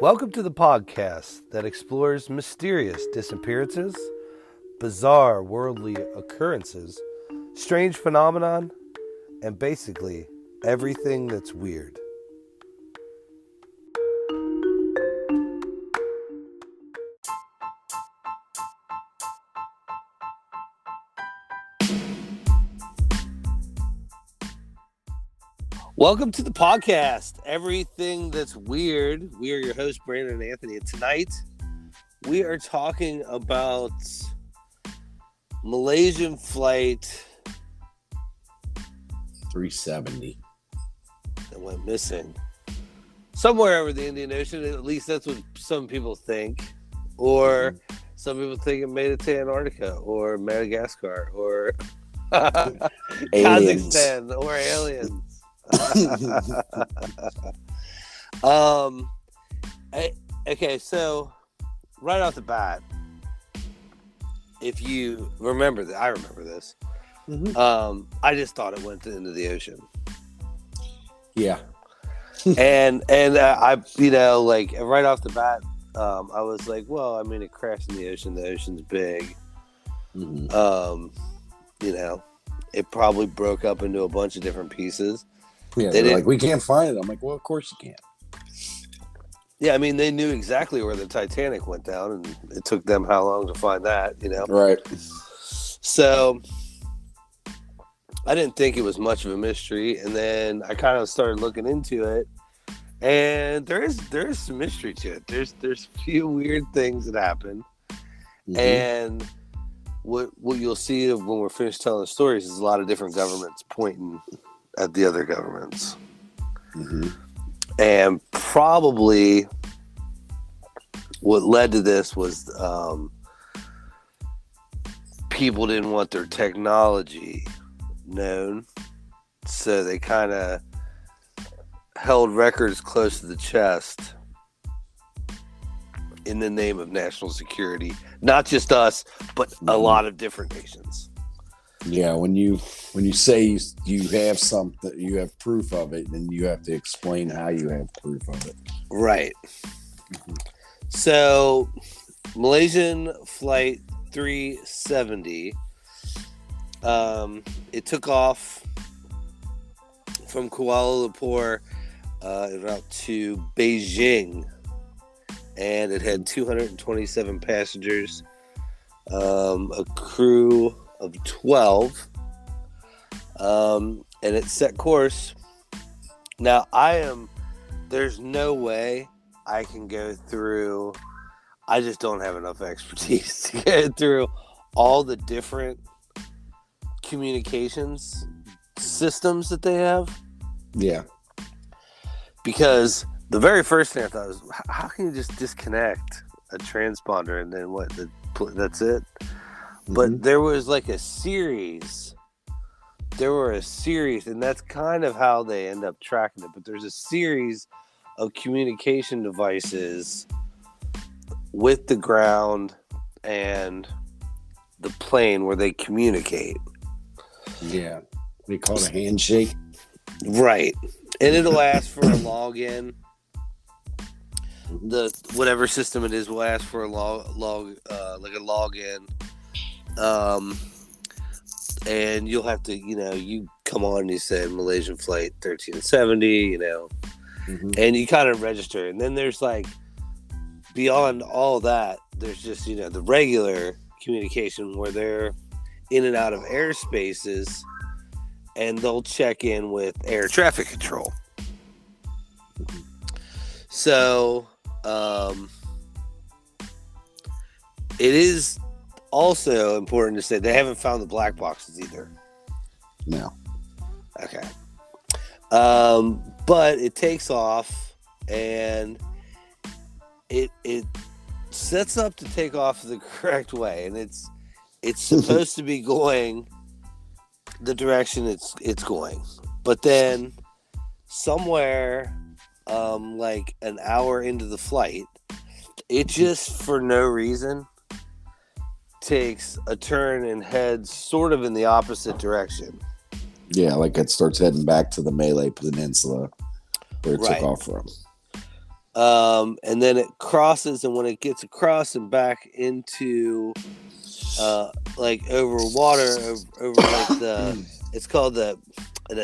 Welcome to the podcast that explores mysterious disappearances, bizarre worldly occurrences, strange phenomenon, and basically everything that's weird. Welcome to the podcast, Everything That's Weird. We are your hosts, Brandon and Anthony, and tonight we are talking about Malaysian Flight 370 that went missing somewhere over the Indian Ocean. At least that's what some people think. Or some people think it made it to Antarctica or Madagascar or Kazakhstan or aliens. Okay, so right off the bat, if you remember that, I remember this. I just thought it went into the ocean. Yeah. and I, like right off the bat, I was like, well, I mean, it crashed in the ocean. The ocean's big. It probably broke up into a bunch of different pieces. Yeah, they're like, we can't find it. I'm like, well, of course you can't. Yeah, I mean, they knew exactly where the Titanic went down, and it took them how long to find that, Right. So I didn't think it was much of a mystery, and then I kind of started looking into it, and there is some mystery to it. There's a few weird things that happen, and what you'll see when we're finished telling the stories is a lot of different governments pointing at the other governments. And probably what led to this was people didn't want their technology known, so they kind of held records close to the chest in the name of national security. Not just us, but a lot of different nations. Yeah, when you say you have something, you have proof of it, then you have to explain how you have proof of it. Right. So, Malaysian Flight 370, it took off from Kuala Lumpur en route to Beijing, and it had 227 passengers, a crew of 12, and it set course. Now there's no way I can go through, I just don't have enough expertise to go through all the different communications systems that they have. Yeah. Because the very first thing I thought was, how can you just disconnect a transponder and then that's it? But there was like a series. There were a series, and that's kind of how they end up tracking it. But there's a series of communication devices with the ground and the plane where they communicate. Yeah. They call it a handshake. Right. And it'll ask for a login. The whatever system it is will ask for a login. And you'll have to, you come on and you say Malaysian Flight 1370, and you kind of register. And then there's like, beyond all that, there's just, the regular communication where they're in and out of airspaces, and they'll check in with air traffic control. So, it is also important to say they haven't found the black boxes either. No. Okay. But it takes off, and it sets up to take off the correct way, and it's supposed to be going the direction it's going. But then somewhere like an hour into the flight, it just for no reason takes a turn and heads sort of in the opposite direction. Yeah, like it starts heading back to the Malay Peninsula where it took off from. And then it crosses, and when it gets across and back into like over water, over like it's called the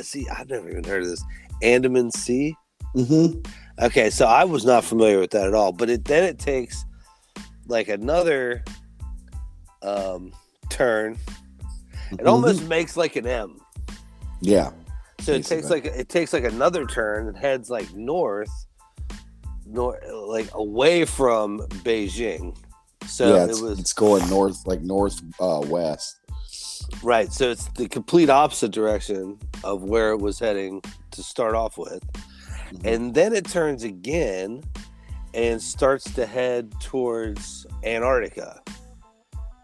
sea. I've never even heard of this, Andaman Sea. Mm-hmm. Okay, so I was not familiar with that at all. But then it takes like another turn. It almost makes like an M. Yeah. So it takes like another turn and heads like north, like away from Beijing. So yeah, it's going north, like west. Right. So it's the complete opposite direction of where it was heading to start off with. Mm-hmm. And then it turns again and starts to head towards Antarctica.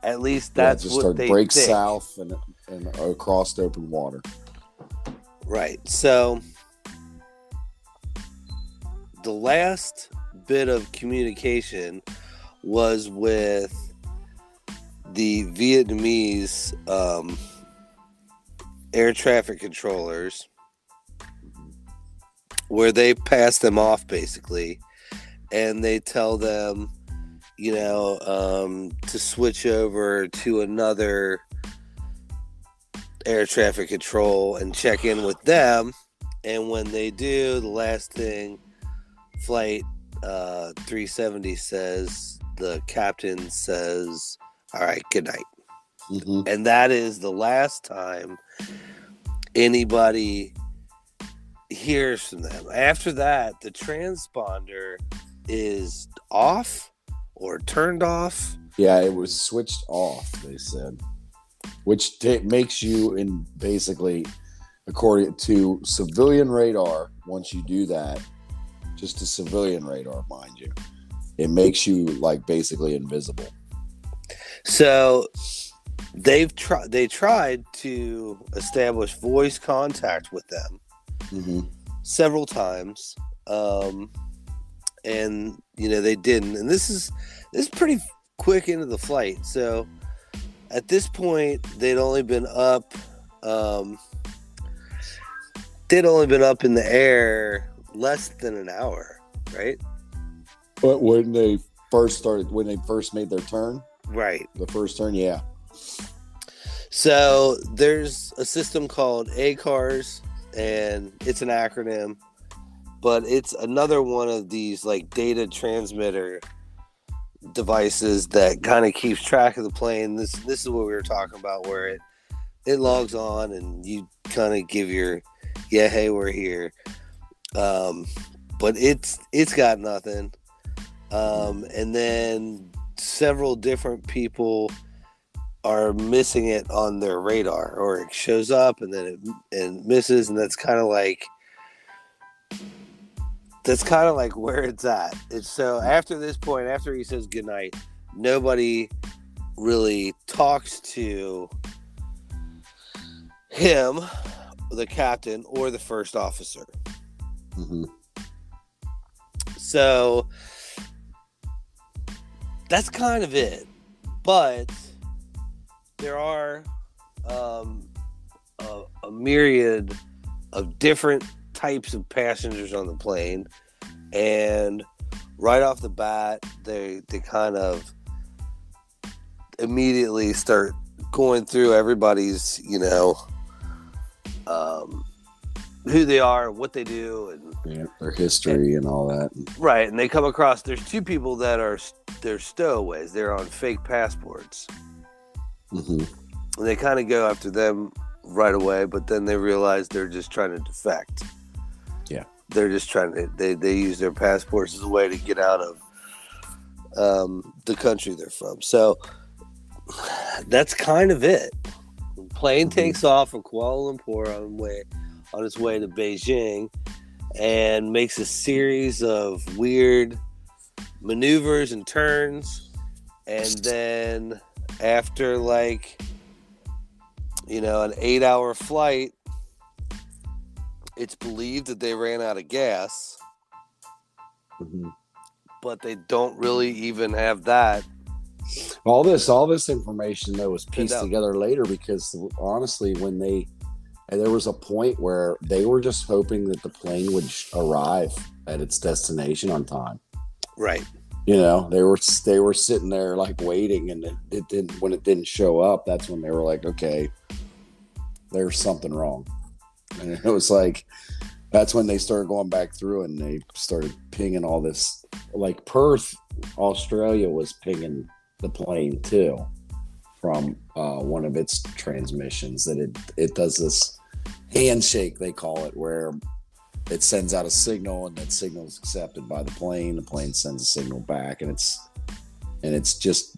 At least that's what they break think. South and across open water. Right. So the last bit of communication was with the Vietnamese air traffic controllers, where they pass them off basically, and they tell them, to switch over to another air traffic control and check in with them. And when they do, the last thing Flight 370 says, the captain says, "All right, good night." Mm-hmm. And that is the last time anybody hears from them. After that, the transponder is off or turned off. Yeah, it was switched off, they said, which makes you, basically, according to civilian radar, once you do that, just a civilian radar, mind you, it makes you like basically invisible. So they tried to establish voice contact with them several times, and they didn't. And this is pretty quick into the flight. So at this point, they'd only been up in the air less than an hour, right? But when they first made their turn, right? The first turn, yeah. So there's a system called ACARS, and it's an acronym, but it's another one of these like data transmitter devices that kind of keeps track of the plane. This is what we were talking about, where it logs on and you kind of give your hey, we're here. But it's got nothing. And then several different people are missing it on their radar, or it shows up and then it misses, and that's kind of like where it's at. It's so after this point, after he says goodnight, nobody really talks to him, the captain, or the first officer. Mm-hmm. So that's kind of it. But there are a myriad of different types of passengers on the plane, and right off the bat, they kind of immediately start going through everybody's, who they are, what they do, and their history and all that. Right, and they come across, there's two people that they're stowaways. They're on fake passports. Mm-hmm. And they kind of go after them right away, but then they realize they're just trying to defect. Yeah. They're just trying to, they use their passports as a way to get out of the country they're from. So that's kind of it. The plane takes off from Kuala Lumpur on its way to Beijing, and makes a series of weird maneuvers and turns. And then after an 8-hour flight, it's believed that they ran out of gas. Mm-hmm. But they don't really even have that. All this information though was pieced together later, because honestly, when they And there was a point where they were just hoping that the plane would arrive at its destination on time. Right. You know, they were sitting there like waiting, and it didn't. When it didn't show up, that's when they were like, okay, there's something wrong. And it was like, that's when they started going back through and they started pinging all this. Like Perth, Australia was pinging the plane too from one of its transmissions. That it does this handshake, they call it, where it sends out a signal, and that signal is accepted by the plane. The plane sends a signal back, and it's just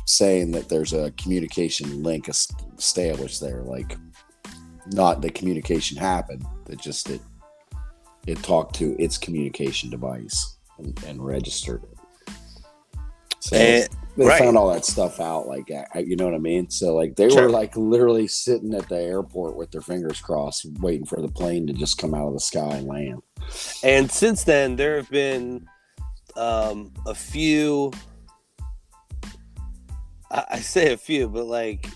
saying that there's a communication link established there. Like, not that communication happened, that just it talked to its communication device and registered it. So they found all that stuff out, like, you know what I mean? So like they were like literally sitting at the airport with their fingers crossed, waiting for the plane to just come out of the sky and land. And since then, there have been a few. I say a few, but like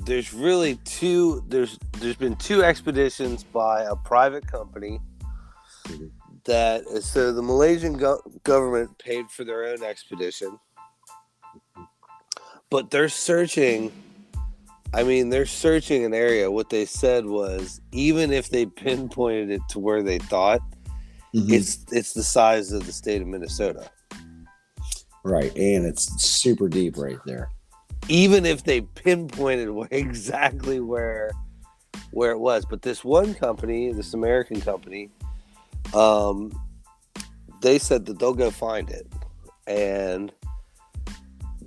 there's really two. There's been two expeditions by a private company. So the Malaysian government paid for their own expedition. But they're searching. I mean, they're searching an area. What they said was, even if they pinpointed it to where they thought, it's the size of the state of Minnesota. Right, and it's super deep right there. Even if they pinpointed exactly where it was, but this one company, this American company, they said that they'll go find it, and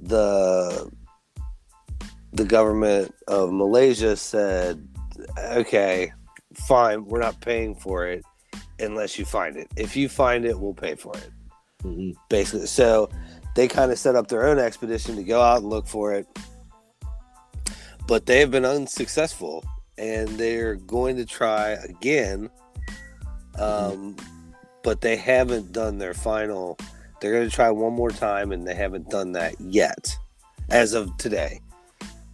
the government of Malaysia said, okay, fine, we're not paying for it unless you find it. If you find it, we'll pay for it. Basically. So they kind of set up their own expedition to go out and look for it, but they have been unsuccessful, and they're going to try again. But they haven't done their final. They're going to try one more time, and they haven't done that yet, as of today,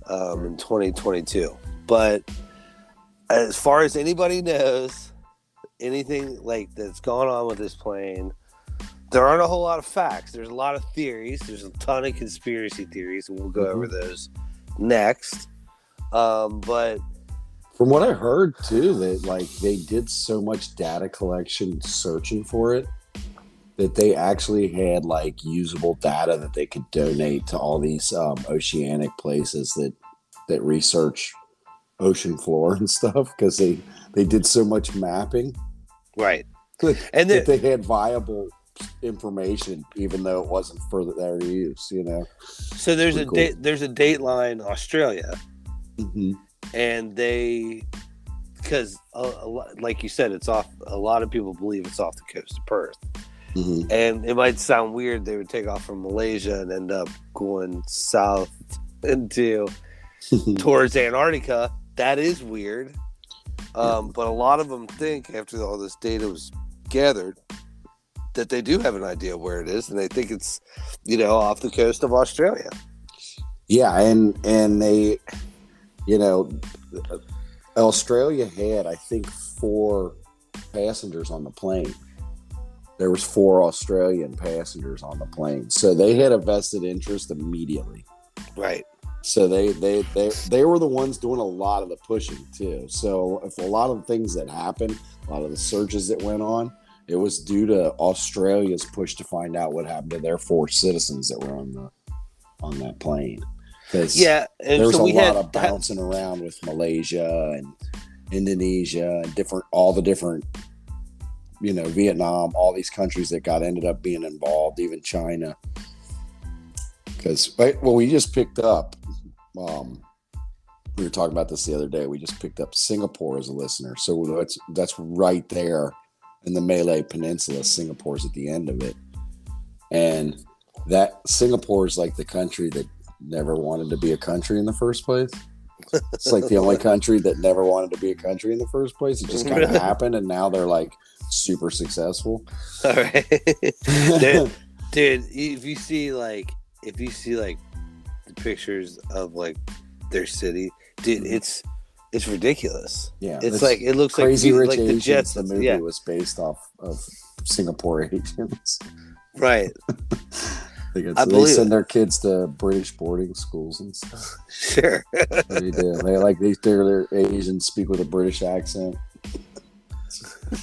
in 2022. But as far as anybody knows, anything like that's gone on with this plane, there aren't a whole lot of facts. There's a lot of theories. There's a ton of conspiracy theories, and we'll go over those next. But from what I heard too, that like they did so much data collection searching for it, that they actually had like usable data that they could donate to all these oceanic places that research ocean floor and stuff, because they did so much mapping, right? And that they had viable information, even though it wasn't for their use, you know. So there's a Dateline Australia, and because like you said, it's off. A lot of people believe it's off the coast of Perth. And it might sound weird, they would take off from Malaysia and end up going south towards Antarctica. That is weird. But a lot of them think, after all this data was gathered, that they do have an idea where it is, and they think it's, off the coast of Australia. Yeah, and they, Australia had, I think, 4 passengers on the plane. There was 4 Australian passengers on the plane, so they had a vested interest immediately. Right. So they were the ones doing a lot of the pushing too. So if a lot of the things that happened, a lot of the searches that went on, it was due to Australia's push to find out what happened to their 4 citizens that were on that plane. Because there was a lot of bouncing around with Malaysia and Indonesia and all the different. Vietnam, all these countries that ended up being involved, even China. Because, we just picked up, we were talking about this the other day, we just picked up Singapore as a listener. So that's right there in the Malay Peninsula. Singapore's at the end of it. And that Singapore is like the country that never wanted to be a country in the first place. It's like the only country that never wanted to be a country in the first place. It just kind of happened, and now they're like super successful. All right. dude, if you see the pictures of like their city, dude, it's It's ridiculous. Yeah, it's like it looks Crazy like Rich like the Asians. Jets. The movie was based off of Singapore Asians. Right. They send their kids to British boarding schools and stuff. Sure. They do. They're Asians, speak with a British accent.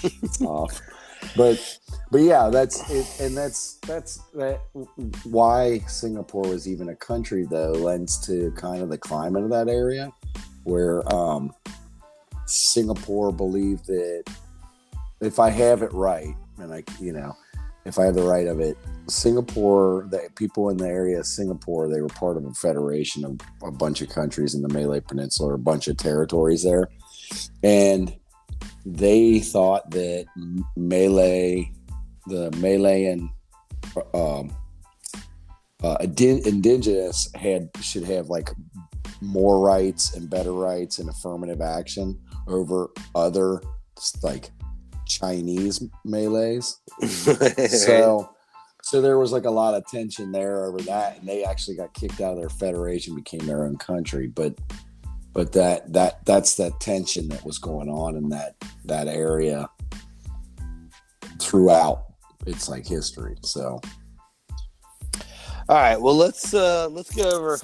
It's off. But yeah, that's it, and that's why Singapore was even a country, though, lends to kind of the climate of that area, where Singapore believed that if I have it right, and if I have the right of it, Singapore, the people in the area of Singapore, they were part of a federation of a bunch of countries in the Malay Peninsula, or a bunch of territories there, and they thought that the Malayan indigenous should have like more rights and better rights and affirmative action over other like Chinese Malays. So there was like a lot of tension there over that, and they actually got kicked out of their federation, became their own country. But that's that tension that was going on in that area throughout its like history. So, all right, well let's go over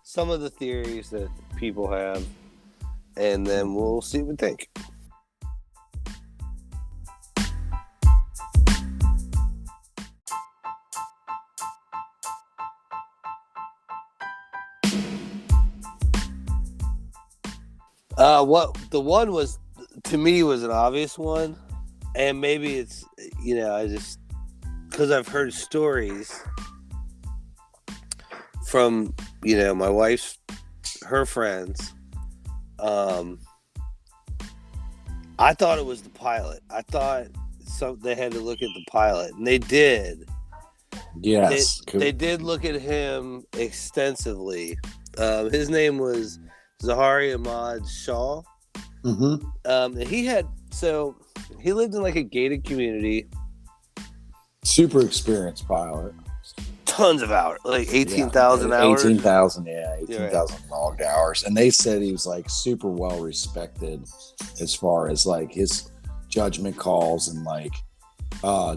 some of the theories that people have, and then we'll see what we think. What the one was to me was an obvious one, and maybe it's I just because I've heard stories from my wife's her friends. I thought it was the pilot. I thought they had to look at the pilot, and they did. Yes, they did look at him extensively. His name was Zahari Ahmad Shah. Mm-hmm. And he lived in like a gated community. Super experienced pilot. Tons of hours, like 18,000 hours. 18,000 logged hours. And they said he was like super well respected as far as like his judgment calls and like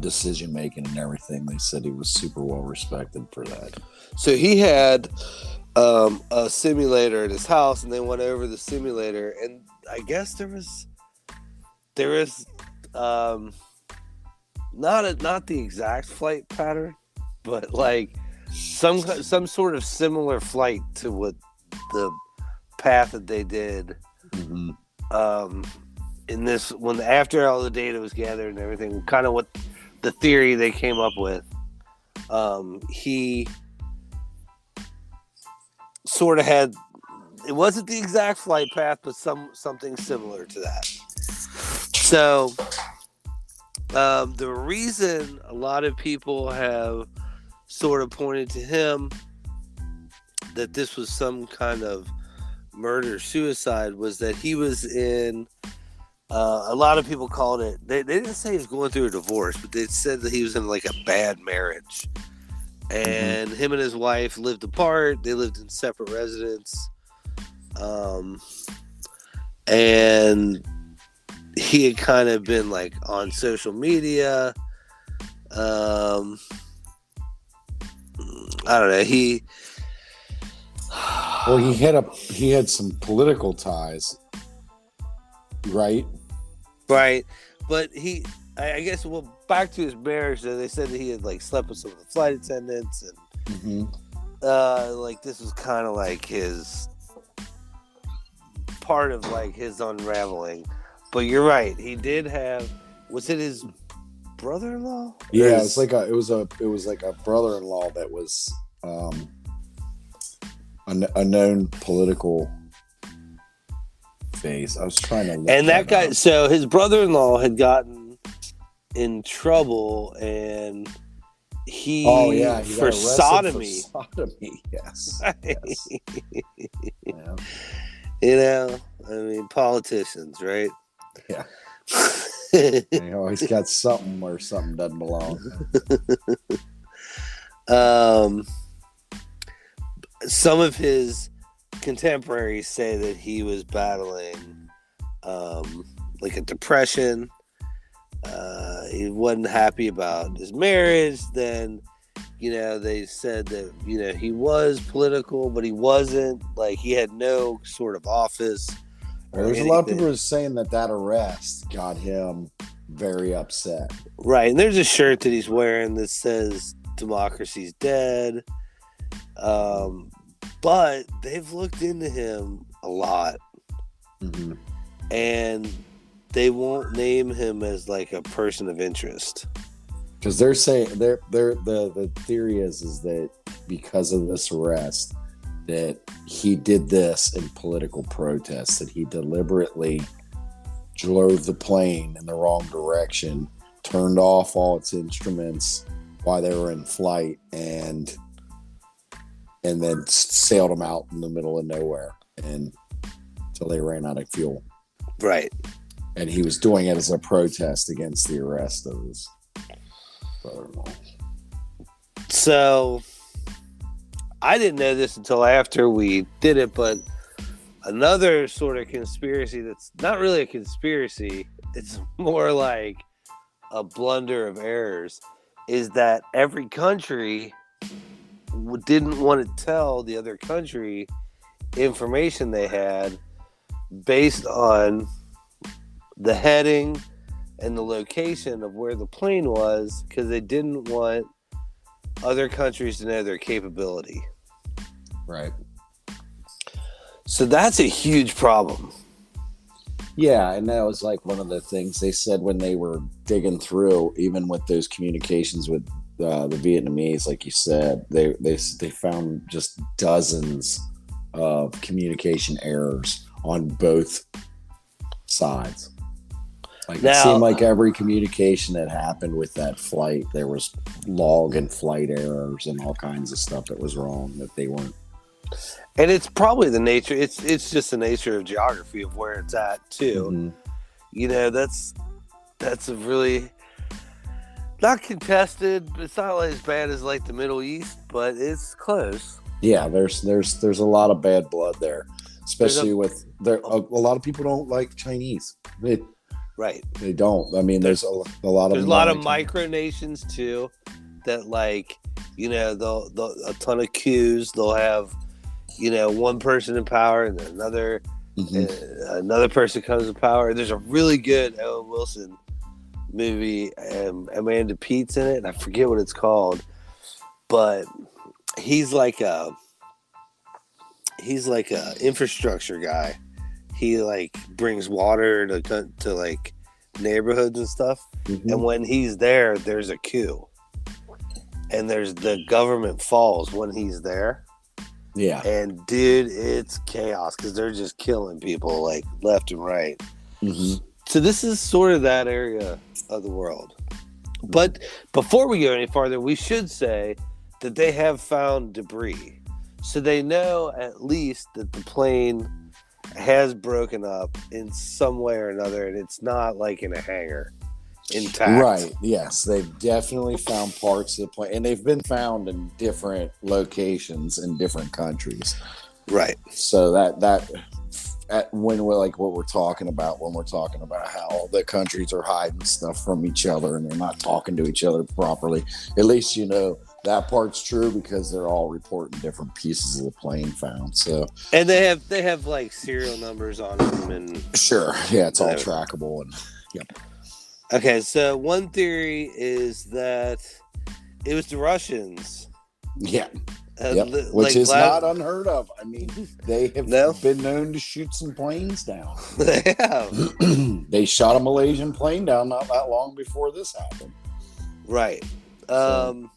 decision making and everything. They said he was super well respected for that. So he had a simulator at his house, and they went over the simulator, and I guess there was not the exact flight pattern, but like some sort of similar flight to what the path that they did. Mm-hmm. In this, when after all the data was gathered and everything, kind of what the theory they came up with, he sort of had, it wasn't the exact flight path, but something similar to that. So the reason a lot of people have sort of pointed to him that this was some kind of murder suicide was that he was in a lot of people called it, they didn't say he was going through a divorce, but they said that he was in like a bad marriage. And him and his wife lived apart. They lived in separate residence. And he had kind of been like on social media. I don't know. He had some political ties, right? Right. But I guess, back to his marriage, they said that he had like slept with some of the flight attendants, and like this was kind of like his part of like his unraveling. But you're right, he did have. Was it his brother-in-law? Yeah, it was like a brother-in-law that was a known political face. I was trying to look, and that guy. Up. So his brother-in-law had gotten in trouble, and he for sodomy. Yes. Yeah. I mean, politicians, right? Yeah. He always got something where something doesn't belong. Some of his contemporaries say that he was battling like a depression. He wasn't happy about his marriage. Then, they said that, he was political, but he wasn't. Like, he had no sort of office. Well, there's a lot of people who are saying that arrest got him very upset. Right. And there's a shirt that he's wearing that says democracy's dead. But they've looked into him a lot. Mm-hmm. And they won't name him as like a person of interest. Because they're saying the theory is that because of this arrest, that he did this in political protest, that he deliberately drove the plane in the wrong direction, turned off all its instruments while they were in flight, and then sailed them out in the middle of nowhere and until they ran out of fuel. Right. And he was doing it as a protest against the arrest of his brother-in-law. So I didn't know this until after we did it, but another sort of conspiracy that's not really a conspiracy, it's more like a blunder of errors, is that every country didn't want to tell the other country information they had based on the heading and the location of where the plane was, because they didn't want other countries to know their capability. Right. So that's a huge problem. Yeah, and that was like one of the things they said when they were digging through, even with those communications with the Vietnamese, like you said, they found just dozens of communication errors on both sides. Like, it seemed like every communication that happened with that flight, there was log and flight errors and all kinds of stuff that was wrong, that they weren't. And it's probably the nature. It's just the nature of geography of where it's at too. Mm-hmm. That's a really not contested. It's not like as bad as like the Middle East, but it's close. Yeah, there's a lot of bad blood there, especially with there. A lot of people don't like Chinese. Right. They don't. I mean, there's a lot of micronations too that, like, they'll a ton of coups. They'll have, one person in power and then another person comes to power. There's a really good Owen Wilson movie, Amanda Pete's in it, and I forget what it's called, but he's like a infrastructure guy. He like brings water to like neighborhoods and stuff. Mm-hmm. And when he's there, there's a coup. And there's the government falls when he's there. Yeah. And dude, it's chaos because they're just killing people like left and right. Mm-hmm. So this is sort of that area of the world. But before we go any farther, we should say that they have found debris. So they know at least that the plane has broken up in some way or another, and it's not like in a hangar intact. Right. Yes, they've definitely found parts of the plane, and they've been found in different locations in different countries. Right. So when we're like what we're talking about when we're talking about how the countries are hiding stuff from each other and they're not talking to each other properly, at least that part's true because they're all reporting different pieces of the plane found. So, and they have like serial numbers on them, and sure, yeah, it's all trackable. And yep. Okay, so one theory is that it was the Russians. Yeah. Which is not unheard of. I mean, they have been known to shoot some planes down. They have. They shot a Malaysian plane down not that long before this happened. Right. And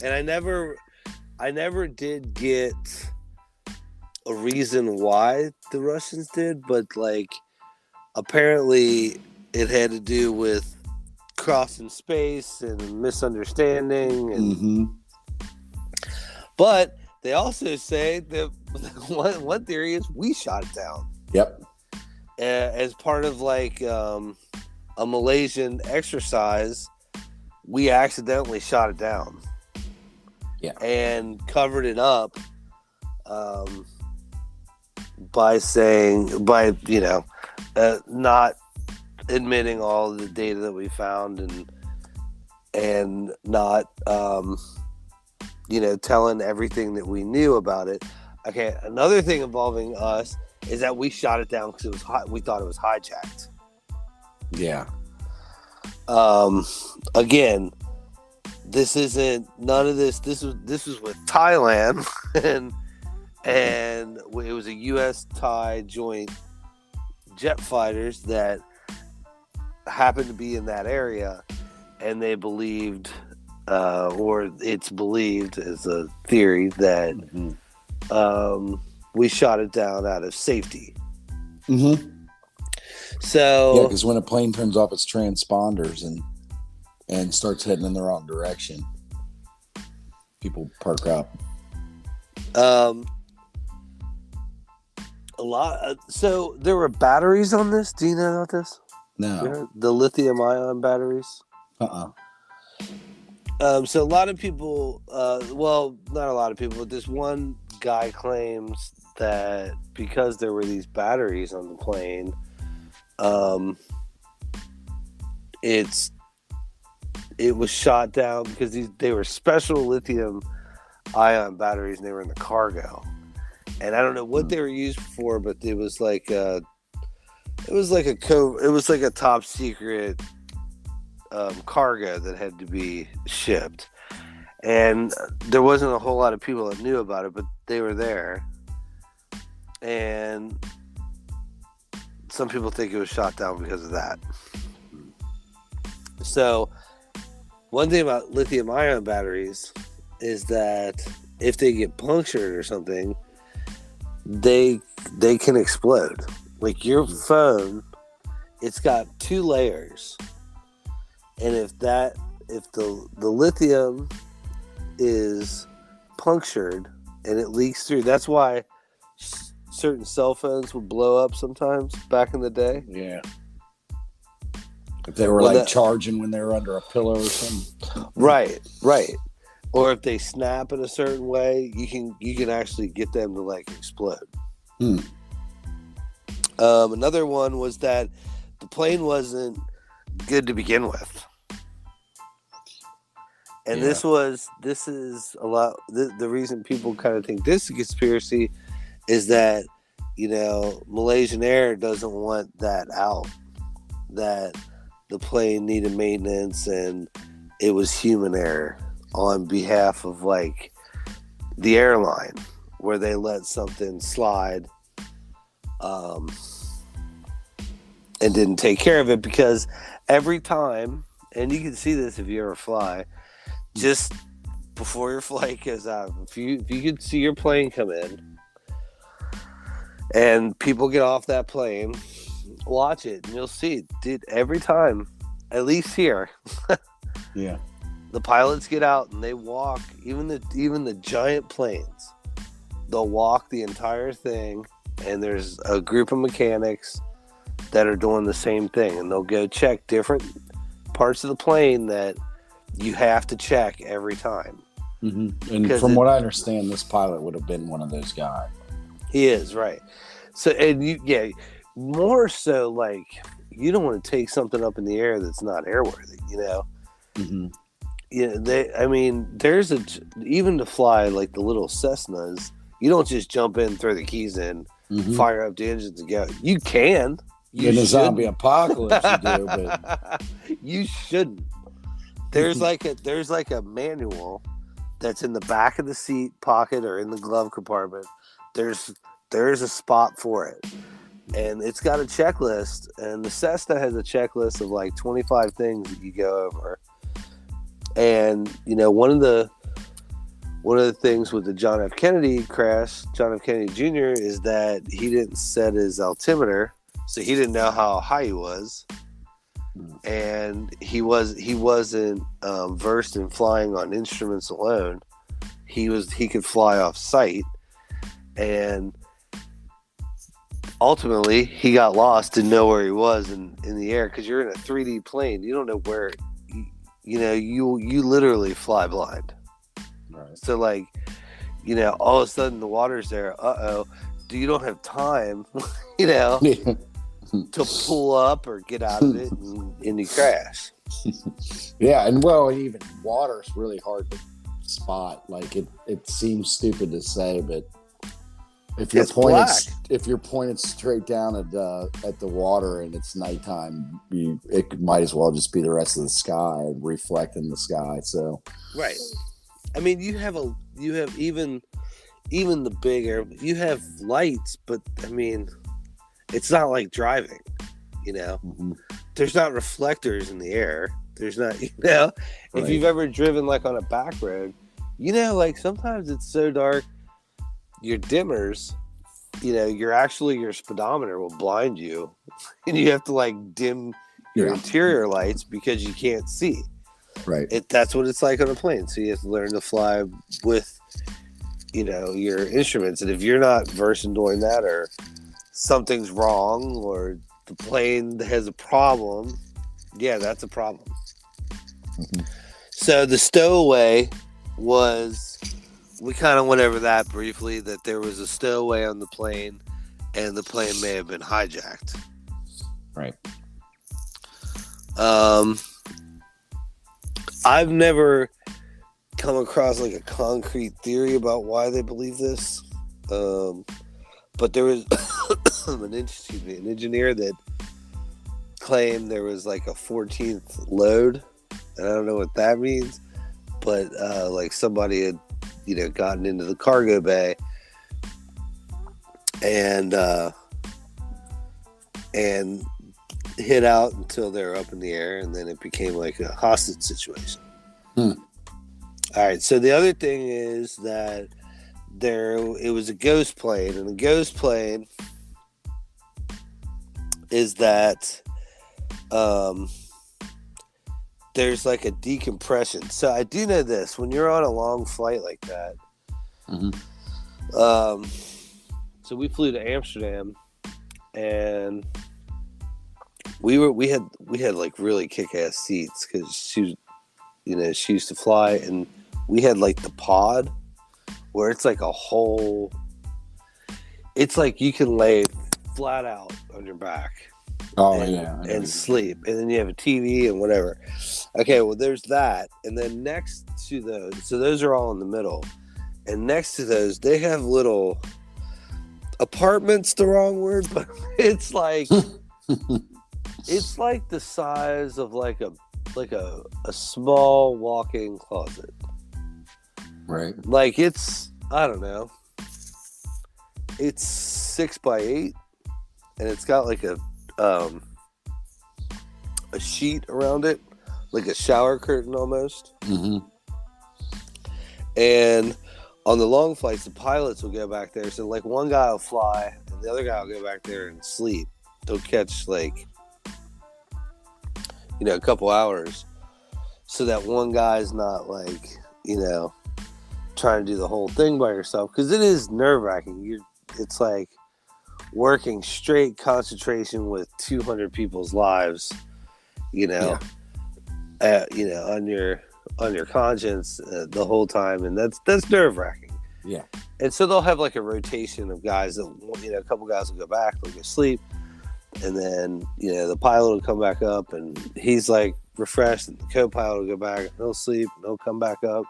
I never did get a reason why the Russians did, but like apparently it had to do with crossing space and misunderstanding and mm-hmm. But they also say that one theory is we shot it down. Yep. As part of like a Malaysian exercise, we accidentally shot it down. Yeah. And covered it up by not admitting all of the data that we found and not telling everything that we knew about it. Okay, another thing involving us is that we shot it down because it was we thought it was hijacked. Yeah. Again, this isn't none of this. This was with Thailand, and it was a U.S.-Thai joint jet fighters that happened to be in that area, and they believed, or it's believed as a theory that we shot it down out of safety. Mm-hmm. So yeah, because when a plane turns off its transponders and starts heading in the wrong direction, people perk up. A lot. So there were batteries on this. Do you know about this? No. The lithium-ion batteries. So a lot of people, well, not a lot of people, but this one guy claims that because there were these batteries on the plane, it was shot down because they were special lithium-ion batteries and they were in the cargo. And I don't know what they were used for, but it was like a top secret cargo that had to be shipped, and there wasn't a whole lot of people that knew about it, but they were there, and some people think it was shot down because of that. So one thing about lithium-ion batteries is that if they get punctured or something, they can explode. Like your phone, it's got 2 layers, and if the lithium is punctured and it leaks through, that's why certain cell phones would blow up sometimes back in the day. Yeah. If they were charging when they were under a pillow or something. Right. Or if they snap in a certain way, you can actually get them to explode. Another one was that the plane wasn't good to begin with. And this is a lot. The reason people kind of think this is a conspiracy is that, Malaysian Air doesn't want that out, that the plane needed maintenance and it was human error on behalf of the airline, where they let something slide and didn't take care of it, because every time, and you can see this if you ever fly, just before your flight goes out, if you could see your plane come in and people get off that plane, watch it and you'll see, dude, every time, at least here, yeah, the pilots get out and they walk, even the giant planes, they'll walk the entire thing, and there's a group of mechanics that are doing the same thing, and they'll go check different parts of the plane that you have to check every time. Mm-hmm. And from what I understand, this pilot would have been one of those guys. He is, right. So, and more so, you don't want to take something up in the air that's not airworthy, Mm-hmm. There's even to fly the little Cessnas, you don't just jump in, throw the keys in, fire up the engines and go. You can. In a zombie apocalypse, you do, but you shouldn't. There's a manual that's in the back of the seat pocket or in the glove compartment. There's a spot for it, and it's got a checklist. And the Cessna has a checklist of 25 things that you go over. And one of the things with the John F. Kennedy crash, John F. Kennedy Jr., is that he didn't set his altimeter, so he didn't know how high he was, and he wasn't versed in flying on instruments alone. He could fly off sight, and ultimately he got lost, didn't know where he was in the air, because you're in a 3D plane. You don't know where. You literally fly blind. Right. So all of a sudden the water's there. you don't have time, you know, to pull up or get out of it, and you crash. Yeah, and well, even water's really hard to spot. Like it seems stupid to say, but if you're pointed straight down at the water and it's nighttime, it might as well just be the rest of the sky reflecting the sky. So right. I mean, you have even the bigger, you have lights, but I mean, it's not like driving, you know. Mm-hmm. There's not reflectors in the air. There's not, you know, if you've ever driven like on a back road, you know, like sometimes it's so dark, your dimmers, you know, your speedometer will blind you, and you have to like dim your interior lights because you can't see. Right. That's what it's like on a plane. So you have to learn to fly with, you know, your instruments. And if you're not versed in doing that, or something's wrong, or the plane has a problem, yeah, that's a problem. Mm-hmm. So the stowaway was, we kind of went over that briefly, that there was a stowaway on the plane, and the plane may have been hijacked. Right. I've never come across like a concrete theory about why they believe this. But there was an engineer that claimed there was like a 14th load, and I don't know what that means, but like somebody had, you know, gotten into the cargo bay and hid out until they were up in the air, and then it became like a hostage situation. All right, so the other thing is that it was a ghost plane, and a ghost plane is that there's like a decompression. So I do know this: when you're on a long flight like that, so we flew to Amsterdam, and we had like really kick-ass seats because she used to fly, and we had like the pod where it's like a whole, it's like you can lay flat out on your back and sleep, and then you have a TV and whatever. Okay, well, there's that, and then next to those, so those are all in the middle, and next to those they have little apartments, the wrong word, but it's like it's like the size of like a small walk-in closet. Right. Like it's, I don't know, it's 6x8, and it's got like a sheet around it, like a shower curtain almost. Mm-hmm. And on the long flights, the pilots will go back there. So like one guy will fly, and the other guy will go back there and sleep. They'll catch like, you know, a couple hours, so that one guy's not like, you know, trying to do the whole thing by yourself, because it is nerve-wracking. It's like working straight concentration with 200 people's lives, you know, on your conscience the whole time, and that's nerve-wracking. Yeah. And so they'll have like a rotation of guys that, you know, a couple guys will go back, they'll go sleep, and then, you know, the pilot will come back up, and he's like refreshed, and the co-pilot will go back, and he'll sleep, and he'll come back up.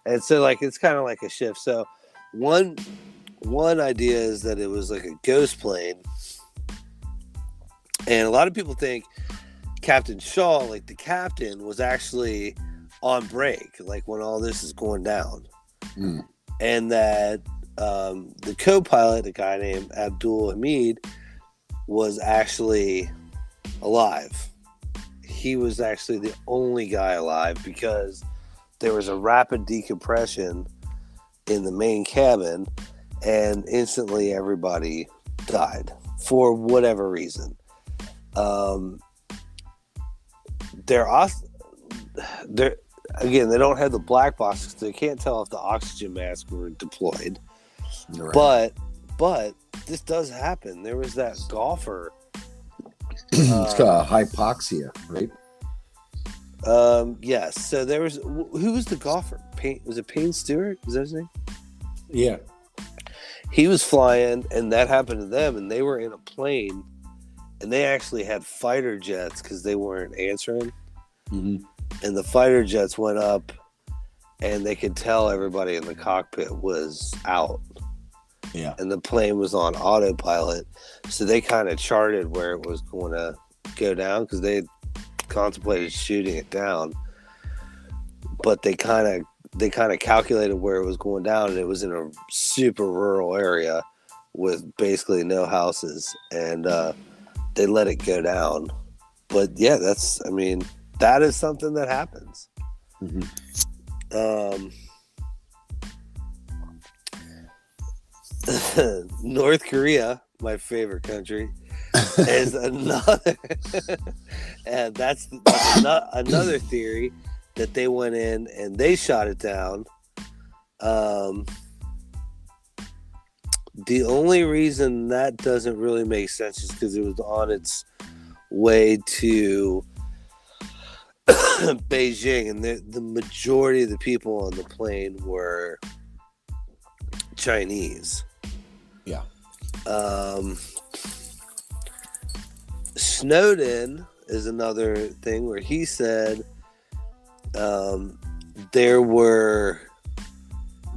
And so like it's kind of like a shift. So one idea is that it was like a ghost plane, and a lot of people think Captain Shaw, like the captain, was actually on break, like when all this is going down, and that the co-pilot, a guy named Abdul Hamid, was actually alive. He was actually the only guy alive, because there was a rapid decompression in the main cabin, and instantly everybody died for whatever reason. Again, they don't have the black boxes, so they can't tell if the oxygen masks were deployed. Right. But this does happen. There was that golfer. It's got hypoxia, right? Yes. So there was, who was the golfer? Was it Payne Stewart? Is that his name? Yeah. he was flying, and that happened to them, and they were in a plane, and they actually had fighter jets because they weren't answering, Mm-hmm. and the fighter jets went up, and they could tell everybody in the cockpit was out. Yeah. And the plane was on autopilot, so they kind of charted where it was going to go down because they contemplated shooting it down, but they kind of calculated where it was going down, and it was in a super rural area with basically no houses, and they let it go down. But yeah, that is something that happens. Mm-hmm. North Korea, my favorite country, is another, and that's another theory that they went in and they shot it down. The only reason that doesn't really make sense is because it was on its way to Beijing, and the majority of the people on the plane were Chinese. Yeah. Snowden is another thing where he said there were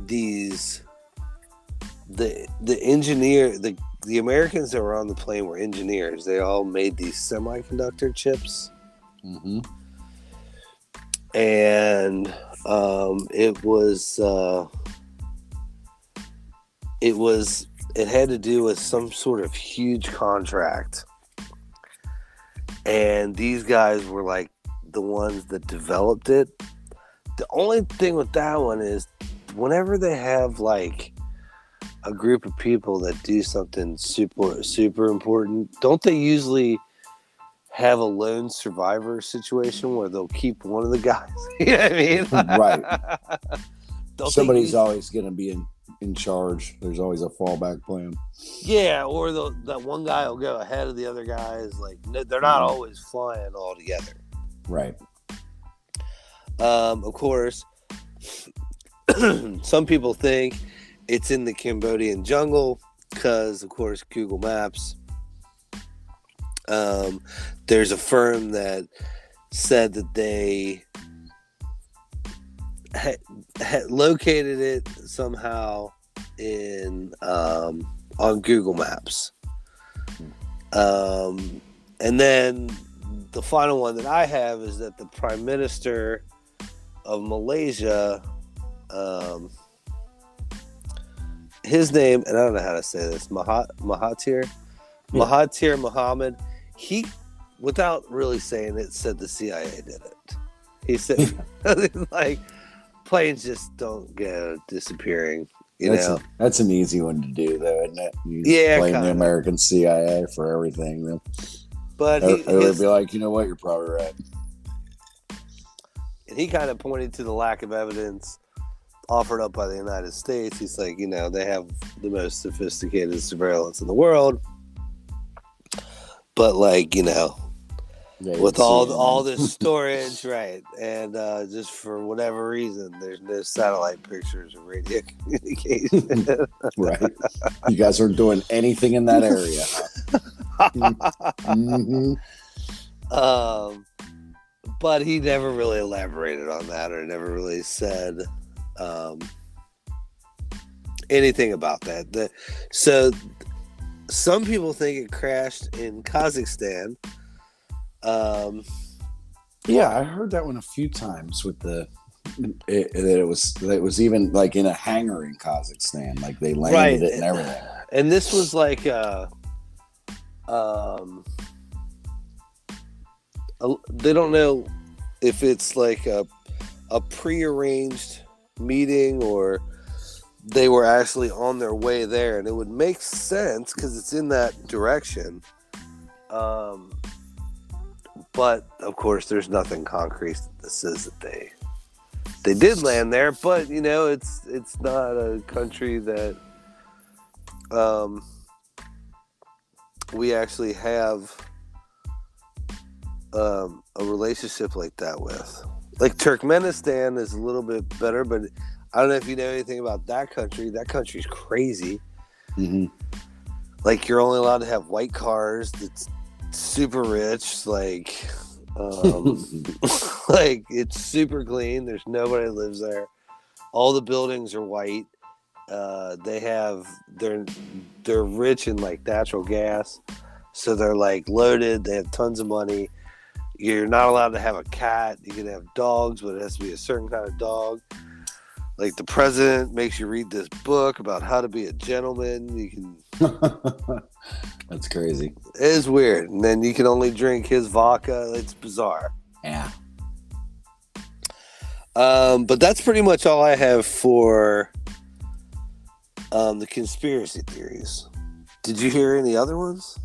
these the Americans that were on the plane were engineers. They all made these semiconductor chips. Mm-hmm. And it had to do with some sort of huge contract, and these guys were like the ones that developed it. The only thing with that one is whenever they have like a group of people that do something super important, don't they usually have a lone survivor situation where they'll keep one of the guys? You know what I mean? Right. Somebody's always going to be in charge. There's always a fallback plan. Yeah, or that one guy will go ahead of the other guys. Like, they're not always flying all together. Right. Of course, some people think it's in the Cambodian jungle because, of course, Google Maps. There's a firm that said that they had located it somehow on Google Maps. And then the final one that I have is that the Prime Minister of Malaysia, his name, and I don't know how to say this, Mahathir Mohamad, he, without really saying it, said the CIA did it. He said, like, planes just don't go disappearing. That's an easy one to do, though, isn't it? You blame the American CIA for everything. Then. But it would be like, you know what, you're probably right. And he kind of pointed to the lack of evidence offered up by the United States. He's like, they have the most sophisticated surveillance in the world. But, like, with all this storage, right, and just for whatever reason, there's no satellite pictures or radio communication. Right. You guys aren't doing anything in that area. Mm-hmm. But he never really elaborated on that or never really said anything about that. So some people think it crashed in Kazakhstan. Yeah, I heard that one a few times with that it was even like in a hangar in Kazakhstan, like they landed it and everything. And this was like they don't know if it's like a prearranged meeting or they were actually on their way there, and it would make sense because it's in that direction. But of course, there's nothing concrete that says that they did land there. But it's not a country that we actually have a relationship like that with. Like Turkmenistan is a little bit better, but I don't know if you know anything about that country. That country's crazy. Mm-hmm. Like you're only allowed to have white cars. That's super rich. Like, like it's super clean. There's nobody that lives there. All the buildings are white. They're rich in like natural gas, so they're like loaded. They have tons of money. You're not allowed to have a cat. You can have dogs, but it has to be a certain kind of dog. Like the president makes you read this book about how to be a gentleman. You can. That's crazy. It is weird, and then you can only drink his vodka. It's bizarre. Yeah. But that's pretty much all I have for the conspiracy theories. Did you hear any other ones?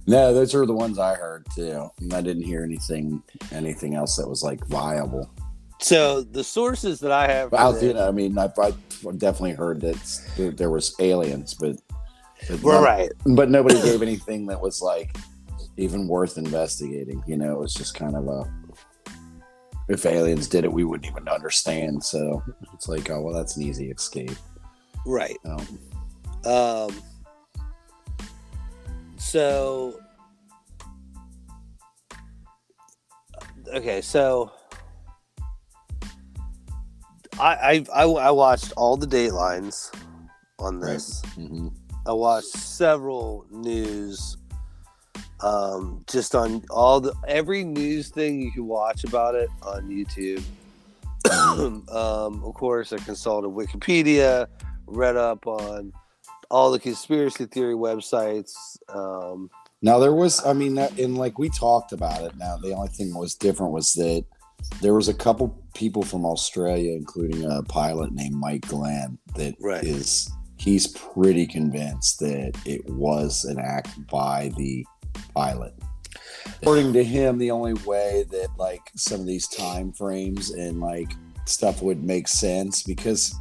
No, those are the ones I heard too. I didn't hear anything else that was like viable. So the sources that I have, I definitely heard that there was aliens, but right. But nobody gave anything that was like even worth investigating. You know, it was just kind of if aliens did it, we wouldn't even understand. So it's like, oh well, that's an easy escape. Right. So, okay, so I watched all the Datelines on this. Right. Mm-hmm. I watched several news, just on every news thing you can watch about it on YouTube. Of course, I consulted Wikipedia, read up on all the conspiracy theory websites. Now there was, and like we talked about it. Now the only thing that was different was that there was a couple people from Australia, including a pilot named Mike Glenn, that he's pretty convinced that it was an act by the pilot. According to him, the only way that like some of these time frames and like stuff would make sense, because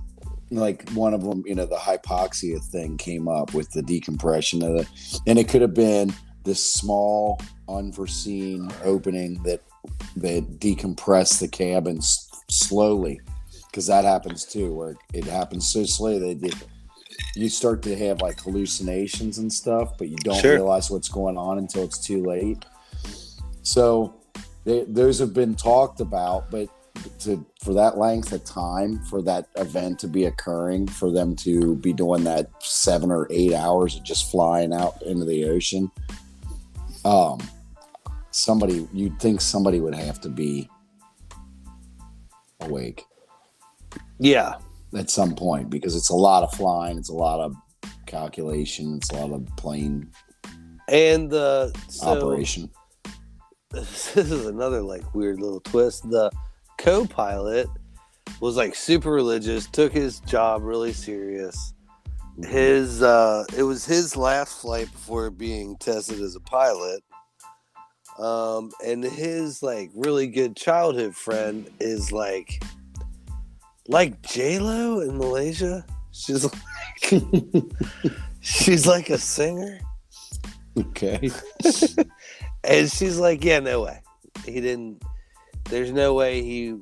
like one of them, the hypoxia thing came up with the decompression of and it could have been this small unforeseen opening that decompressed the cabin slowly, because that happens too, where it happens so slowly you start to have like hallucinations and stuff, but you don't realize what's going on until it's too late. So those have been talked about, but for that length of time, for that event to be occurring, for them to be doing that 7 or 8 hours of just flying out into the ocean, you'd think somebody would have to be awake. Yeah. At some point, because it's a lot of flying, it's a lot of calculation, it's a lot of plane and operation. This is another like weird little twist. The co-pilot was like super religious, took his job really serious. It was his last flight before being tested as a pilot. And his like really good childhood friend is like J-Lo in Malaysia. She's like a singer. Okay. And she's like, yeah, no way. There's no way he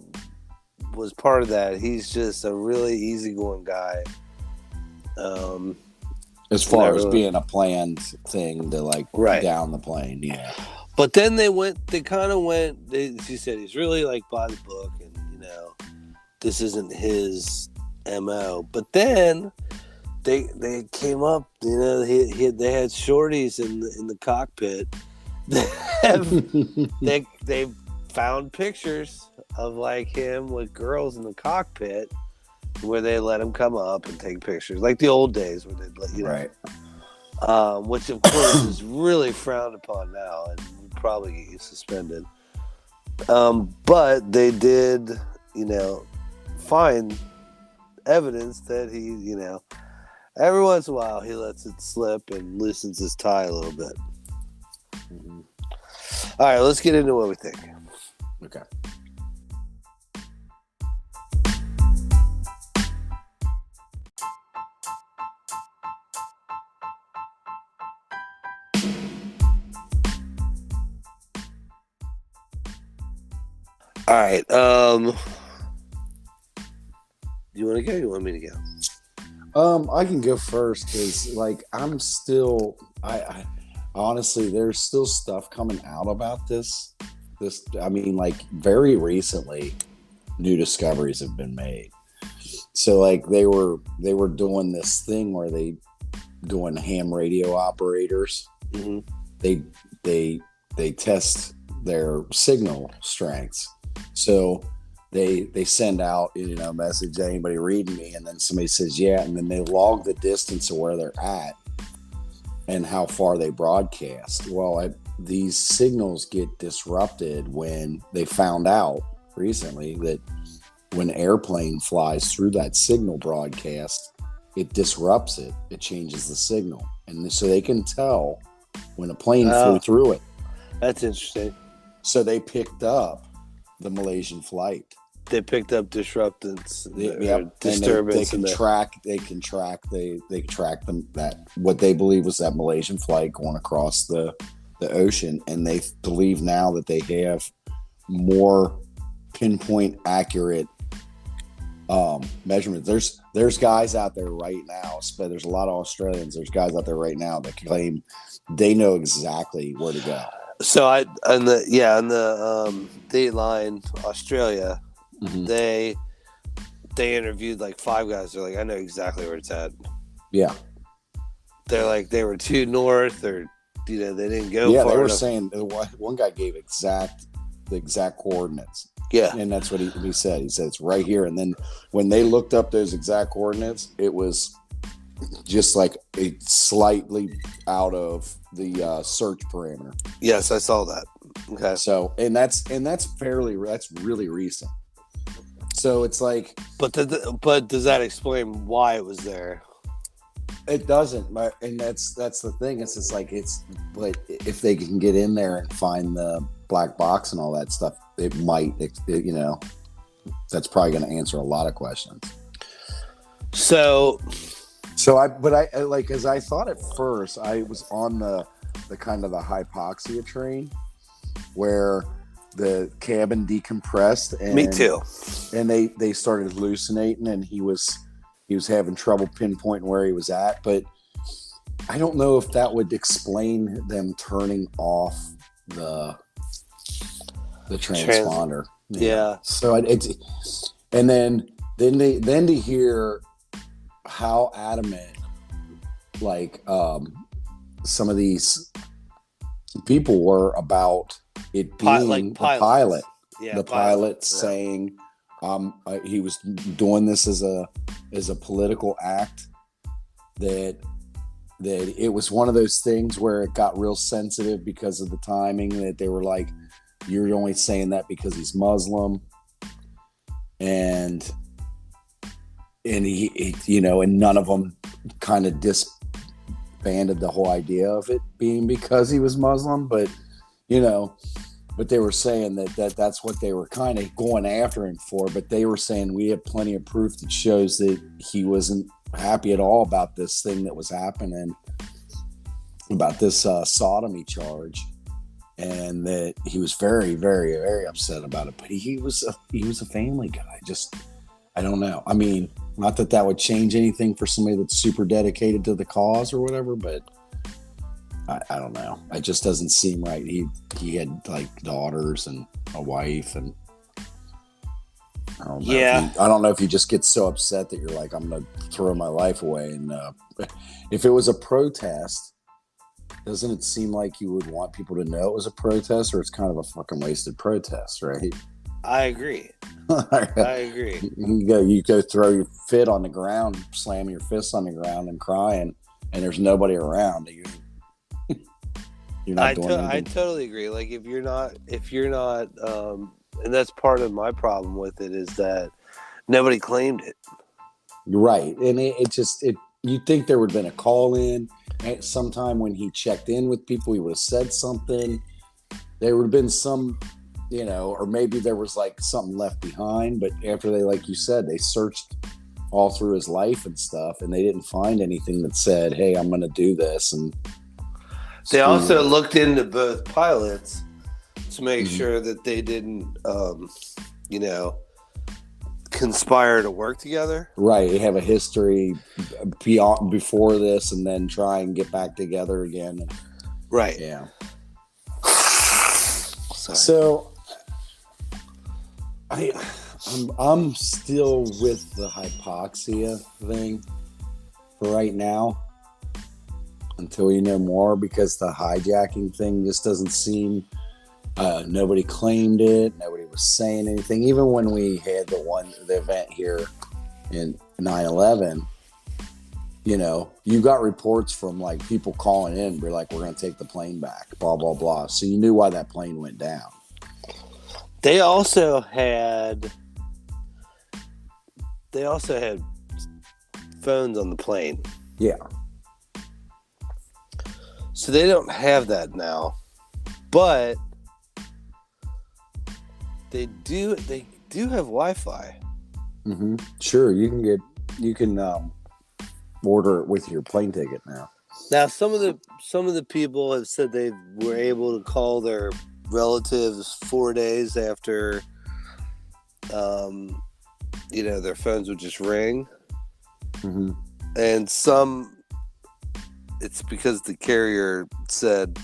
was part of that. He's just a really easygoing guy. As far as being a planned thing to like down the plane. Yeah. But then she said he's really like by the book, and this isn't his MO. But then they came up, they had shorties in the cockpit. They found pictures of like him with girls in the cockpit, where they let him come up and take pictures, like the old days where they'd let which of course is really frowned upon now and would probably get suspended. But they did, find evidence that he, every once in a while he lets it slip and loosens his tie a little bit. Mm-hmm. All right, let's get into what we think. Okay. All right. You want to go? You want me to go? I can go first because, like, I honestly, there's still stuff coming out about this. I mean, like, very recently, new discoveries have been made. So, like, they were doing this thing where they doing ham radio operators. Mm-hmm. They test their signal strengths. So they send out, a message, anybody reading me, and then somebody says yeah, and then they log the distance of where they're at and how far they broadcast. Well, these signals get disrupted when they found out recently that when an airplane flies through that signal broadcast, it disrupts it. It changes the signal, and so they can tell when a plane flew through it. That's interesting. So they picked up the Malaysian Flight. They picked up disruptance, disturbance. They track them, that what they believe was that Malaysian flight going across the ocean, and they believe now that they have more pinpoint accurate measurements. There's guys out there right now. There's a lot of Australians. There's guys out there right now that claim they know exactly where to go. So on the Dateline Australia. Mm-hmm. They interviewed like 5 guys. They're like, I know exactly where it's at. Yeah. They're like, they were too north, or they didn't go. Yeah, far they were enough. saying one guy gave the exact coordinates. Yeah, and that's what he said. He said it's right here. And then when they looked up those exact coordinates, it was just like a slightly out of the search parameter. Yes, I saw that. Okay. So that's really recent. So it's like, but does that explain why it was there? It doesn't, and that's the thing. It's just like but if they can get in there and find the black box and all that stuff, it might, that's probably going to answer a lot of questions. So as I thought at first, I was on the kind of the hypoxia train where the cabin decompressed, and me too, and they started hallucinating, and he was having trouble pinpointing where he was at. But I don't know if that would explain them turning off the transponder. Yeah. So and then to hear how adamant, like, some of these people were about it being the pilot. Yeah, the pilot saying he was doing this as a political act, that it was one of those things where it got real sensitive because of the timing, that they were like, you're only saying that because he's Muslim, and he and none of them kind of disbanded the whole idea of it being because he was Muslim, but they were saying that's what they were kind of going after him for. But they were saying we have plenty of proof that shows that he wasn't happy at all about this thing that was happening, about this sodomy charge, and that he was very, very, very upset about it. But he was a family guy. Just, I don't know. I mean, not that would change anything for somebody that's super dedicated to the cause or whatever, but I don't know. It just doesn't seem right. He had like daughters and a wife, and I don't know. Yeah. I don't know if you just get so upset that you're like, I'm going to throw my life away. And if it was a protest, doesn't it seem like you would want people to know it was a protest, or it's kind of a fucking wasted protest, right? I agree. I agree. You go throw your fit on the ground, slam your fists on the ground and crying, and there's nobody around. You're not doing anything. I totally agree. Like if you're not, and that's part of my problem with it, is that nobody claimed it. Right, and you'd think there would have been a call in at some time when he checked in with people. He would have said something. There would have been some, or maybe there was like something left behind. But after they, like you said, they searched all through his life and stuff, and they didn't find anything that said, "Hey, I'm going to do this." And they also looked into both pilots to make sure that they didn't, conspire to work together. Right, have a history before this, and then try and get back together again. Right. Yeah. Sorry. So, I'm still with the hypoxia thing for right now, until we know more, because the hijacking thing just doesn't seem. Nobody claimed it. Nobody was saying anything. Even when we had the event here in 9/11, you got reports from like people calling in, be like, "We're going to take the plane back," blah blah blah. So you knew why that plane went down. They also had phones on the plane. Yeah. So they don't have that now, but they do have Wi-Fi. Mm-hmm. Sure, you can order it with your plane ticket now. Now, some of the people have said they were able to call their relatives 4 days after, their phones would just ring. Mm-hmm. And some, it's because the carrier said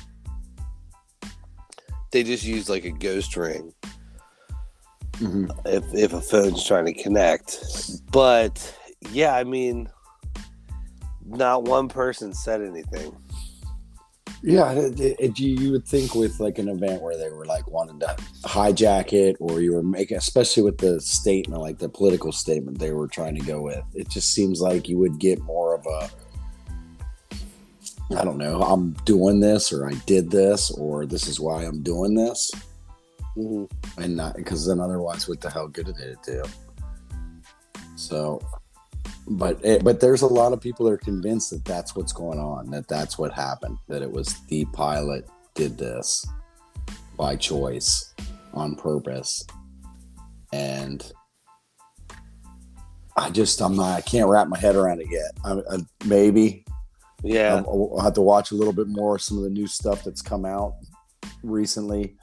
they just use like a ghost ring. Mm-hmm. If a phone's trying to connect. But yeah, I mean, not one person said anything. Yeah, you would think with like an event where they were like wanting to hijack it, or you were making, especially with the statement, like the political statement they were trying to go with, it just seems like you would get more of a, I don't know, I'm doing this, or I did this, or this is why I'm doing this. Mm-hmm. And not, because then otherwise, what the hell good did it do? So, but there's a lot of people that are convinced that that's what's going on, that's what happened, that it was the pilot did this by choice, on purpose. And I can't wrap my head around it yet. Maybe. Yeah. I'll have to watch a little bit more of some of the new stuff that's come out recently,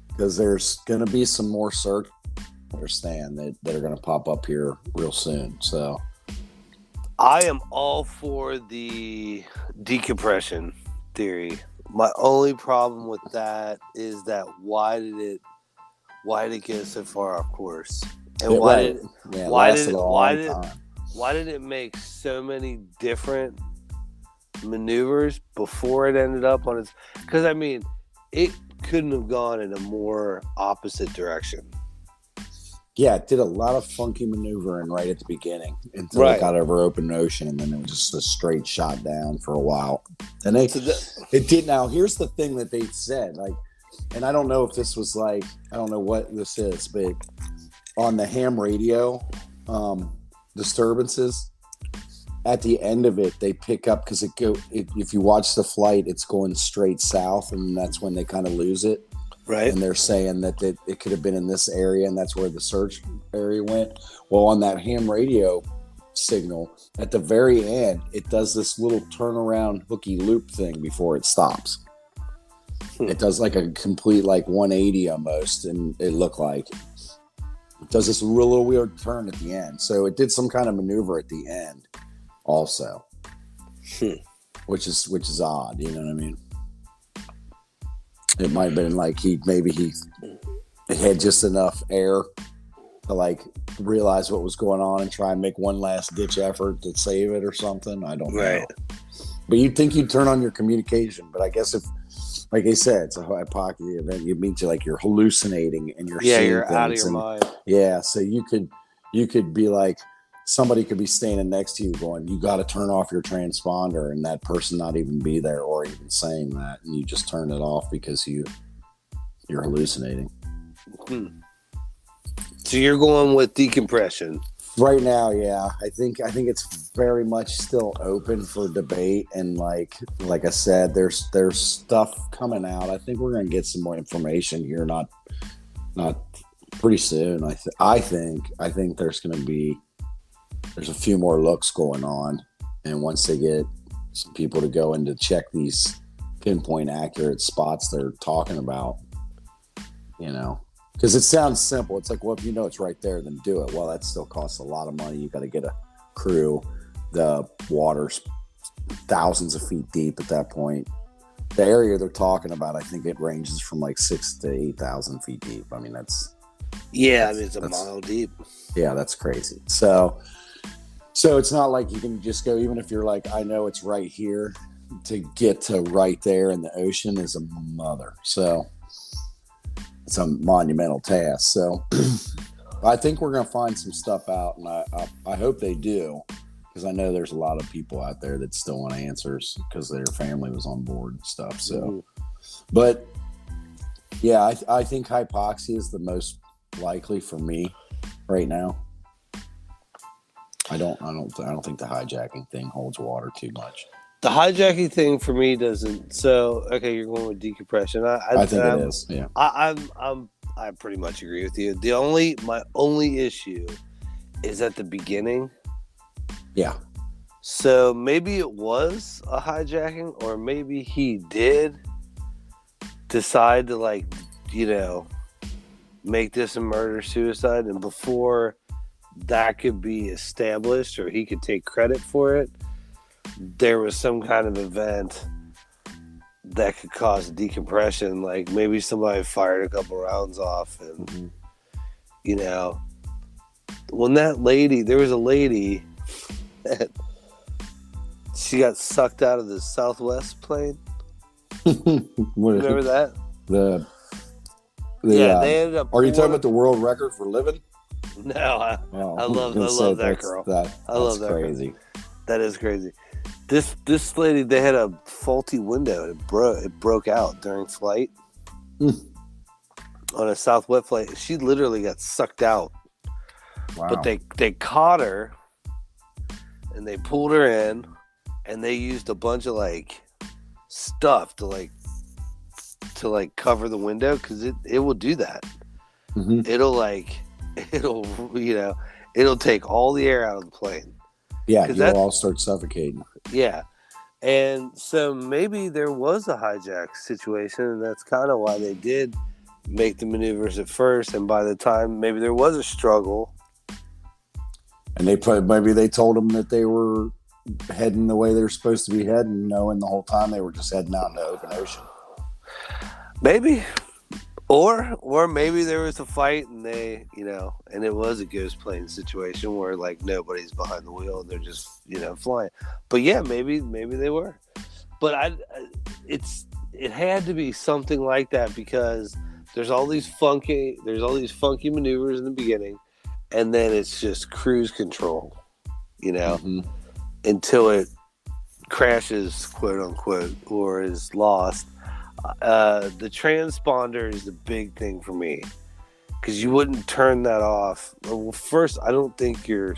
because there's going to be some more search, understand, that are going to pop up here real soon. So I am all for the decompression theory. My only problem with that is that why did it go so far off course? And why did it make so many different maneuvers before it ended up on its? Because I mean, it couldn't have gone in a more opposite direction. Yeah, it did a lot of funky maneuvering right at the beginning until it got over open ocean, and then it was just a straight shot down for a while. And it did. Now, here's the thing that they said, like, and I don't know if this was like, I don't know what this is, but on the ham radio disturbances, at the end of it, they pick up, because if you watch the flight, it's going straight south, and that's when they kind of lose it. Right. And they're saying that it could have been in this area, and that's where the search area went. Well, on that ham radio signal, at the very end, it does this little turnaround hooky loop thing before it stops. It does like a complete like 180 almost, and it looked like it does this real little weird turn at the end. So it did some kind of maneuver at the end also, which is odd. You know what I mean? It might have been like he had just enough air to like realize what was going on and try and make one last ditch effort to save it or something. I don't know. But you'd think you'd turn on your communication. But I guess if, like I said, it's a hypoxia event, it means you're hallucinating and you're seeing you're things out of your mind. Yeah, so you could be like, somebody could be standing next to you going, you got to turn off your transponder, and that person not even be there or even saying that, and you just turn it off because you're hallucinating. So you're going with decompression right now? Yeah, I think it's very much still open for debate, and like I said, there's stuff coming out. I think we're going to get some more information here, not pretty soon. I think there's a few more looks going on, and once they get some people to go in to check these pinpoint accurate spots they're talking about, Because it sounds simple. It's like, well, if you know it's right there, then do it. Well, that still costs a lot of money. You got to get a crew. The water's thousands of feet deep at that point. The area they're talking about, I think it ranges from like 6,000 to 8,000 feet deep. I mean, it's a mile deep. Yeah, that's crazy. So it's not like you can just go, even if you're like, I know it's right here, to get to right there in the ocean is a mother. So it's a monumental task. So I think we're going to find some stuff out, and I hope they do, because I know there's a lot of people out there that still want answers because their family was on board and stuff. So, but yeah, I think hypoxia is the most likely for me right now. I don't think the hijacking thing holds water too much. The hijacking thing for me doesn't. So okay, you're going with decompression. I think it is. Yeah. I pretty much agree with you. My only issue is at the beginning. Yeah. So maybe it was a hijacking, or maybe he did decide to make this a murder-suicide, and before that could be established or he could take credit for it, there was some kind of event that could cause decompression. Like maybe somebody fired a couple rounds off, and when there was a lady that she got sucked out of the Southwest plane. Remember that? They ended up. Are you talking about the world record for living? No, I love that girl. I love that. Crazy. Girl. That is crazy. This lady, they had a faulty window. It broke out during flight on a Southwest flight. She literally got sucked out. Wow. But they caught her and they pulled her in, and they used a bunch of stuff to cover the window, because it will do that. Mm-hmm. It'll take all the air out of the plane. Yeah, you'll all start suffocating. Yeah. And so maybe there was a hijack situation, and that's kind of why they did make the maneuvers at first. And by the time maybe there was a struggle, and maybe they told them that they were heading the way they were supposed to be heading, knowing the whole time they were just heading out into the open ocean. Maybe. Or maybe there was a fight, and they, and it was a ghost plane situation where nobody's behind the wheel and they're just, flying. But yeah, maybe they were. But it had to be something like that, because there's all these funky maneuvers in the beginning, and then it's just cruise control, until it crashes, quote unquote, or is lost. The transponder is the big thing for me, because you wouldn't turn that off. Well, first, I don't think you're.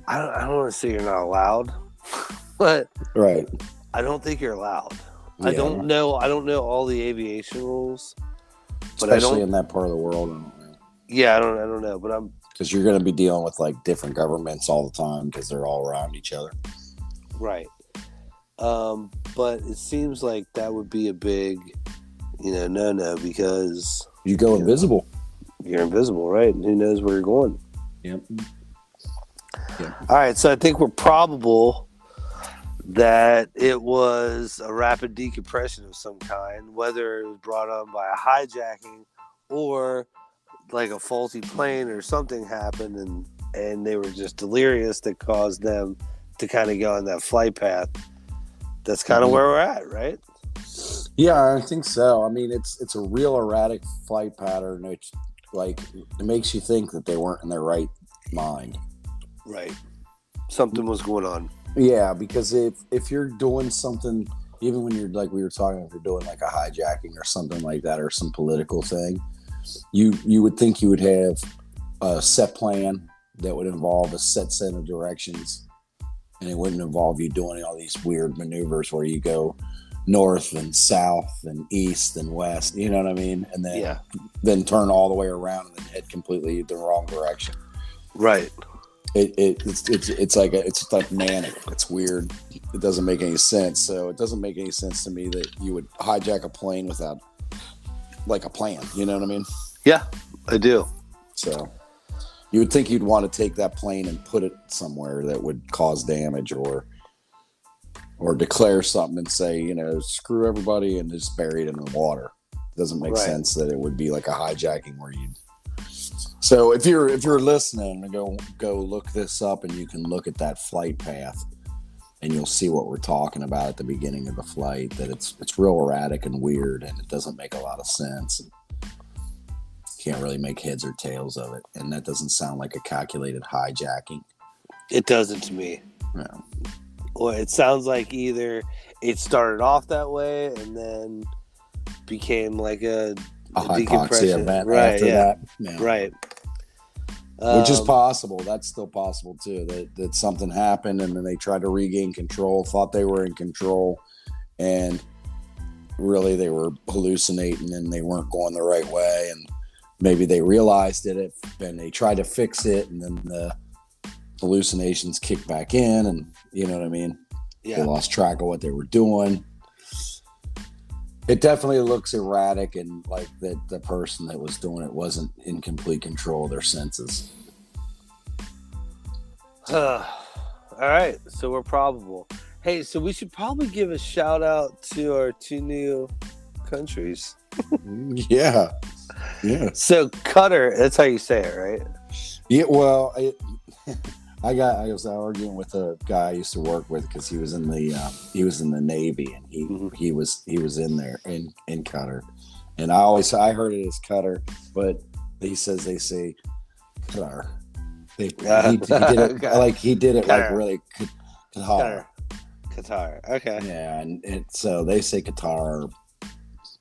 I don't want to say you're not allowed, but right. I don't think you're allowed. Yeah. I don't know all the aviation rules, but especially in that part of the world. I don't know. Yeah, I don't know, but because you're going to be dealing with different governments all the time, because they're all around each other. Right. But it seems like that would be a big, no, because you go invisible. You're invisible, right? And who knows where you're going? Yep. All right, so I think we're probable that it was a rapid decompression of some kind, whether it was brought on by a hijacking or a faulty plane or something happened, and they were just delirious that caused them to kind of go on that flight path. That's kind of where we're at, right? Yeah, I think so. I mean, it's a real erratic flight pattern. It's it makes you think that they weren't in their right mind. Right. Something was going on. Yeah, because if you're doing something, even when you're we were talking, if you're doing a hijacking or something like that, or some political thing, you would think you would have a set plan that would involve a set of directions. And it wouldn't involve you doing all these weird maneuvers where you go north and south and east and west, you know what I mean? And then turn all the way around and then head completely the wrong direction. Right. It's like manic. It's weird. It doesn't make any sense. So it doesn't make any sense to me that you would hijack a plane without a plan. You know what I mean? Yeah, I do. So you would think you'd want to take that plane and put it somewhere that would cause damage, or declare something and say, screw everybody, and just bury it in the water. It doesn't make sense that it would be like a hijacking where you. So if you're listening, go look this up, and you can look at that flight path, and you'll see what we're talking about at the beginning of the flight. That it's real erratic and weird, and it doesn't make a lot of sense. Can't really make heads or tails of it, and that doesn't sound like a calculated hijacking. It doesn't to me. Yeah. Well, it sounds like either it started off that way and then became like a hypoxia event after that. Yeah. Right. Which is possible. That's still possible too. That something happened and then they tried to regain control, thought they were in control, and really they were hallucinating and they weren't going the right way, and maybe they realized it and they tried to fix it, and then the hallucinations kicked back in, and you know what I mean? Yeah. They lost track of what they were doing. It definitely looks erratic, and like that the person that was doing it wasn't in complete control of their senses. All right, so we're probable. Hey, so we should probably give a shout out to our 2 new countries. Yeah. So Qatar, that's how you say it, right? Yeah. Well, I was arguing with a guy I used to work with because he was in the Navy, and he was in there in Qatar, and I heard it as Qatar, but they say Qatar. He did it like he did it like really Qatar. Okay. Yeah, and so they say Qatar.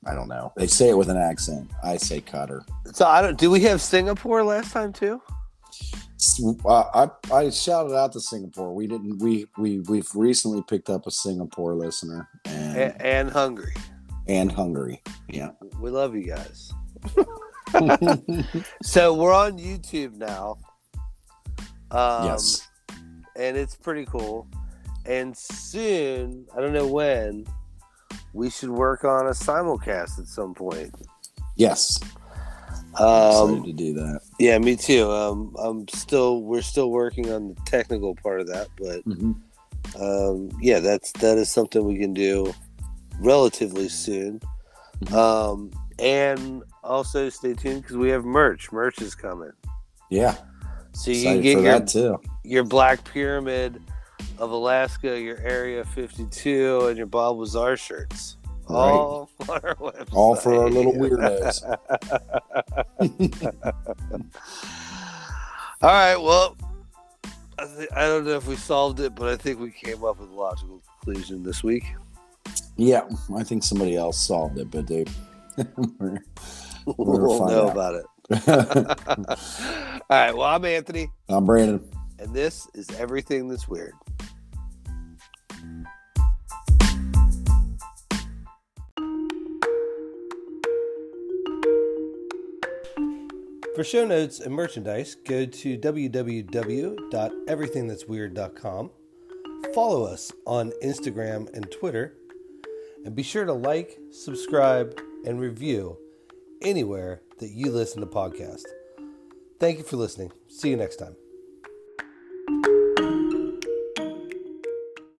I don't know. They say it with an accent. I say Qatar. So do we have Singapore last time too? I shouted out to Singapore. We didn't. We've recently picked up a Singapore listener and Hungary. Yeah, we love you guys. So we're on YouTube now. Yes, and it's pretty cool. And soon, I don't know when, we should work on a simulcast at some point. Yes. I'm excited to do that. Yeah, me too. We're still working on the technical part of that, but that is something we can do relatively soon. And also stay tuned because we have merch. Merch is coming. Yeah. So you can get your Black Pyramid of Alaska, your Area 52, and your Bob Lazar shirts. Right. All for our website. All for our little weirdos. All right, well, I don't know if we solved it, but I think we came up with a logical conclusion this week. Yeah, I think somebody else solved it, but dude, we'll know about it. All right, well, I'm Anthony. I'm Brandon. And this is Everything That's Weird. For show notes and merchandise, go to www.everythingthat'sweird.com. Follow us on Instagram and Twitter. And be sure to like, subscribe, and review anywhere that you listen to podcasts. Thank you for listening. See you next time.